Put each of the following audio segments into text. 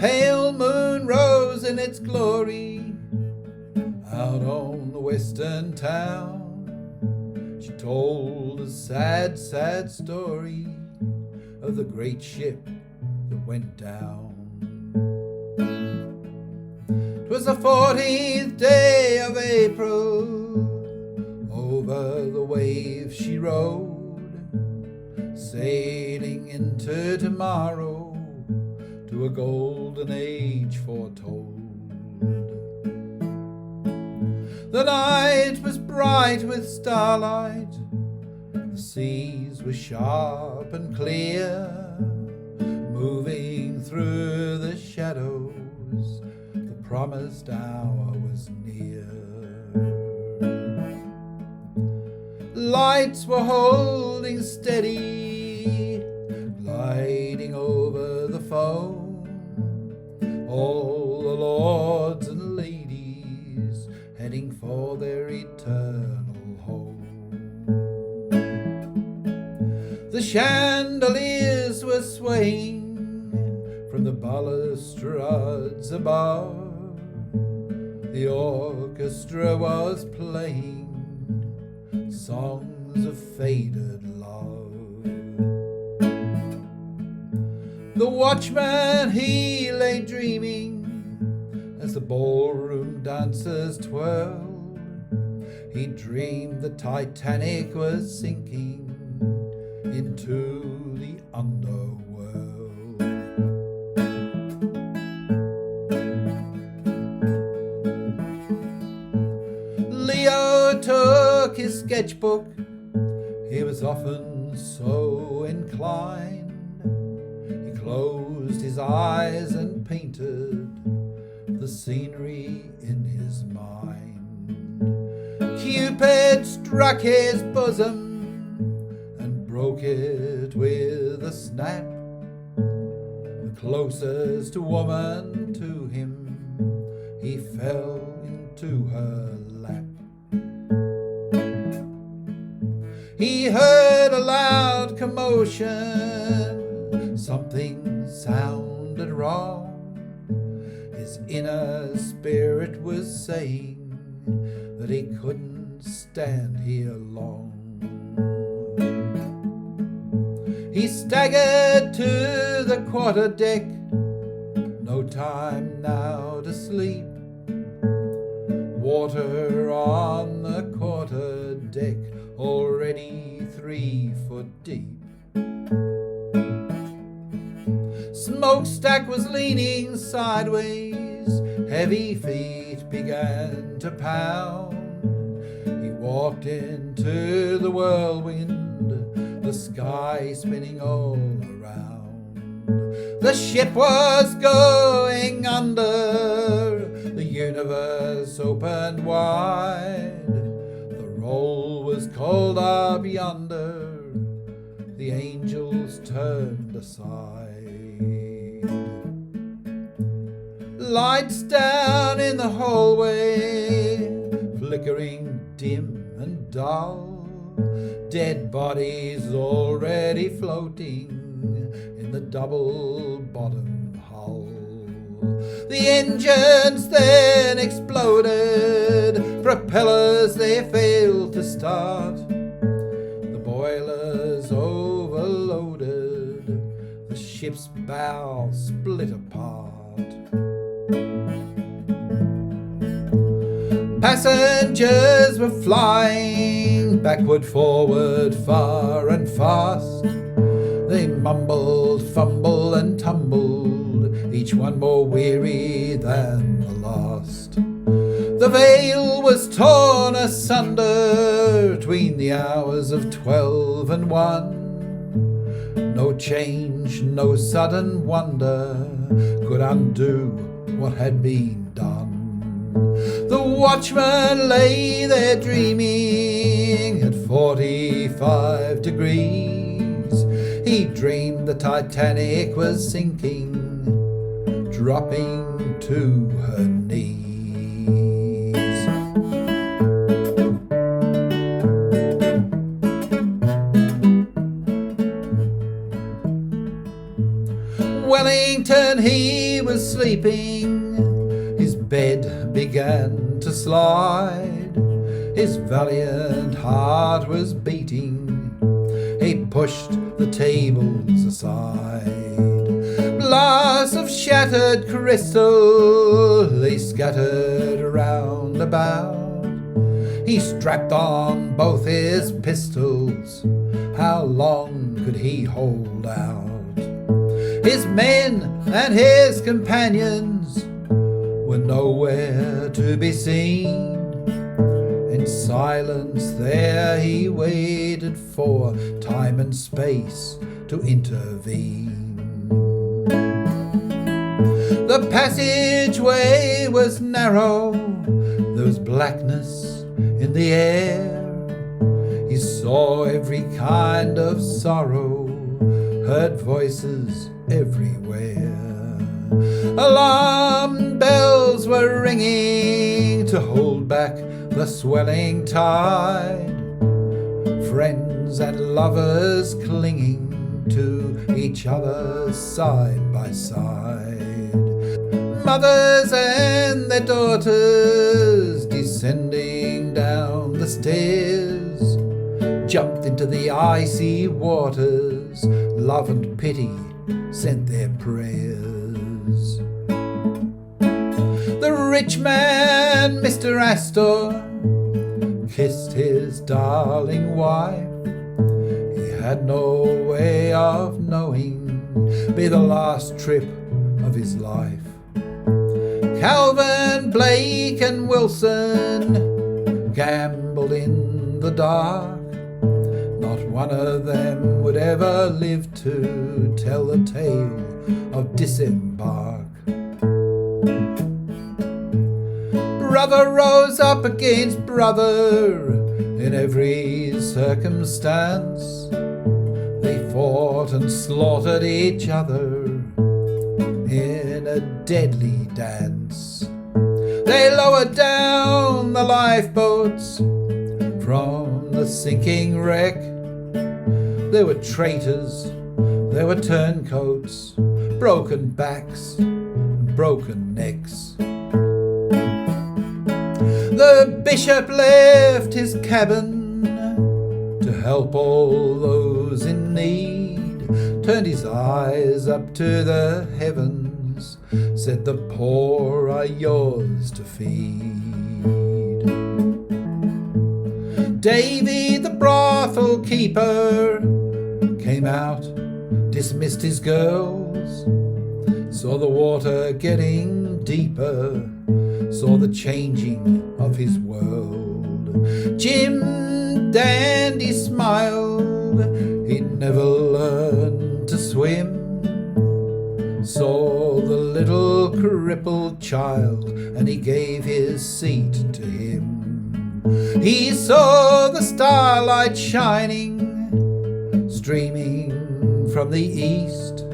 pale moon rose in its glory out on the western town. She told a sad, sad story of the great ship that went down. 'Twas the 14th day of April, over the waves she rode, sailing into tomorrow, to a golden age foretold. The night was bright with starlight, the seas were sharp and clear, moving through the shadows, the promised hour was near. Lights were holding steady, gliding over the foam, all the lords and ladies heading for their eternal home. The chandeliers were swaying from the balustrades above, the orchestra was playing songs of faded love. The watchman, he lay dreaming as the ballroom dancers twirled. He dreamed the Titanic was sinking into the underworld. Leo took his sketchbook, he was often so inclined. He closed his eyes and painted the scenery in his mind. Cupid struck his bosom and broke it with a snap. The closest woman to him, he fell into her lap. He heard a loud commotion, something sounded wrong. His inner spirit was saying that he couldn't stand here long. He staggered to the quarterdeck, no time now to sleep. Water on the quarterdeck, already 3 foot deep. Smokestack was leaning sideways, heavy feet began to pound. He walked into the whirlwind, the sky spinning all around. The ship was going under, the universe opened wide. The roll was called up yonder, the angels turned aside. Lights down in the hallway, flickering dim and dull. Dead bodies already floating in the double-bottom hull. The engines then exploded, propellers they failed to start. The boilers overloaded, the ship's bow split apart. Passengers were flying backward, forward, far and fast. They mumbled, fumbled and tumbled, each one more weary than the last. The veil was torn asunder between the hours of 12 and 1. No change, no sudden wonder could undo what had been done. The watchman lay there dreaming at 45 degrees. He dreamed the Titanic was sinking, dropping to her knees. Wellington and he was sleeping. His bed began to slide. His valiant heart was beating. He pushed the tables aside. Glass of shattered crystal they scattered around about. He strapped on both his pistols. How long could he hold out? His men and his companions were nowhere to be seen. In silence there he waited for time and space to intervene. The passageway was narrow, there was blackness in the air. He saw every kind of sorrow, heard voices everywhere. Alarm bells were ringing to hold back the swelling tide. Friends and lovers clinging to each other side by side. Mothers and their daughters descending down the stairs jumped into the icy waters. Love and pity sent their prayers. The rich man, Mr. Astor, kissed his darling wife. He had no way of knowing, be the last trip of his life. Calvin, Blake and Wilson gambled in the dark. Not one of them would ever live to tell the tale of disembark. Brother rose up against brother in every circumstance. They fought and slaughtered each other in a deadly dance. They lowered down the lifeboats from the sinking wreck. There were traitors, there were turncoats, broken backs and broken necks. The bishop left his cabin to help all those in need, turned his eyes up to the heavens, said the poor are yours to feed. Davy the brothel keeper came out, dismissed his girls, saw the water getting deeper, saw the changing of his world. Jim Dandy smiled, he'd never learned to swim, saw the little crippled child and he gave his seat to him. He saw the starlight shining, streaming from the east.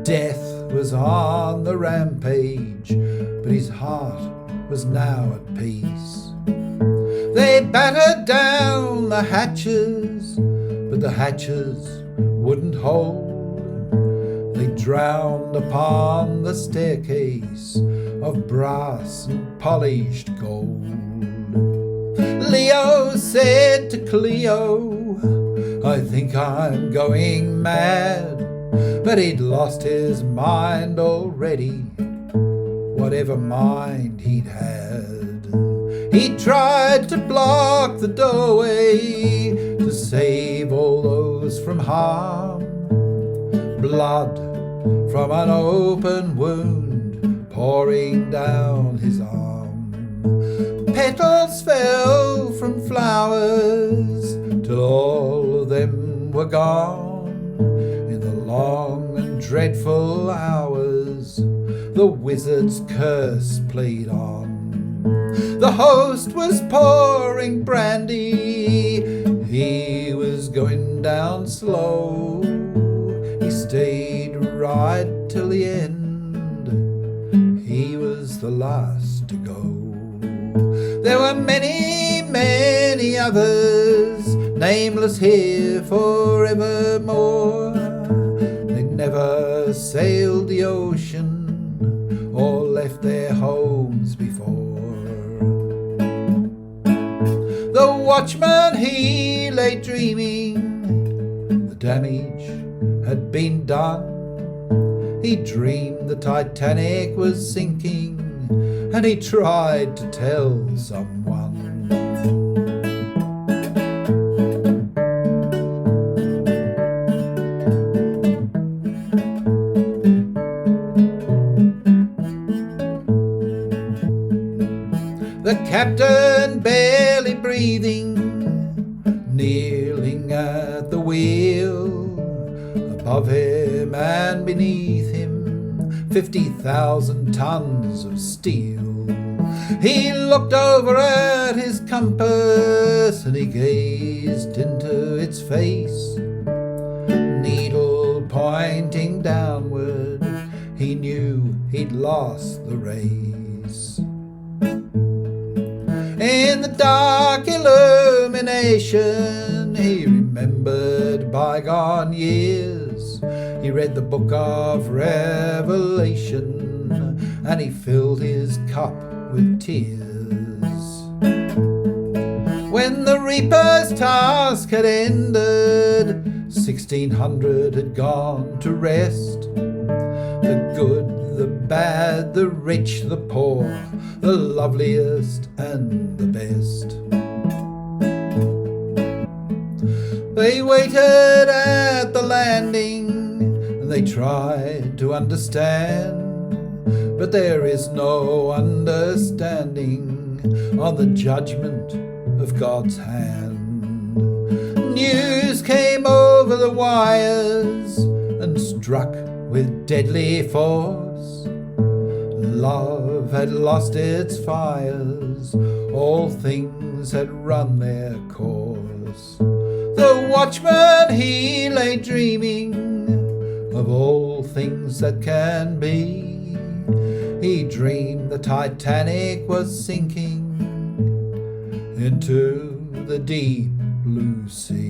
Death was on the rampage, but his heart was now at peace. They battered down the hatches, but the hatches wouldn't hold. They drowned upon the staircase of brass and polished gold. Leo said to Cleo, I think I'm going mad, but he'd lost his mind already, whatever mind he'd had. He tried to block the doorway to save all those from harm. Blood from an open wound pouring down his arm. Petals fell from flowers till all of them were gone. In the long and dreadful hours, the wizard's curse played on. The host was pouring brandy, he was going down slow. He stayed right till the end, he was the last to go. There were many, many others, nameless here forevermore. They never never sailed the ocean or left their homes before. The watchman, he lay dreaming, the damage had been done. He dreamed the Titanic was sinking, and he tried to tell someone. The captain barely breathing, kneeling at the wheel. Above him and beneath him, 50,000 tons of steel. He looked over at his compass and he gazed into its face. Needle pointing downward, he knew he'd lost the race. In the dark illumination, he remembered bygone years. He read the book of Revelation, and he filled his cup with tears. When the reaper's task had ended, 1,600 had gone to rest. The good, the bad, the rich, the poor, the loveliest and the best. They waited at the landing, and they tried to understand, but there is no understanding on the judgment of God's hand. News came over the wires and struck with deadly force. Love had lost its fires, all things had run their course. The watchman, he lay dreaming of all things that can be. He dreamed the Titanic was sinking into the deep blue sea.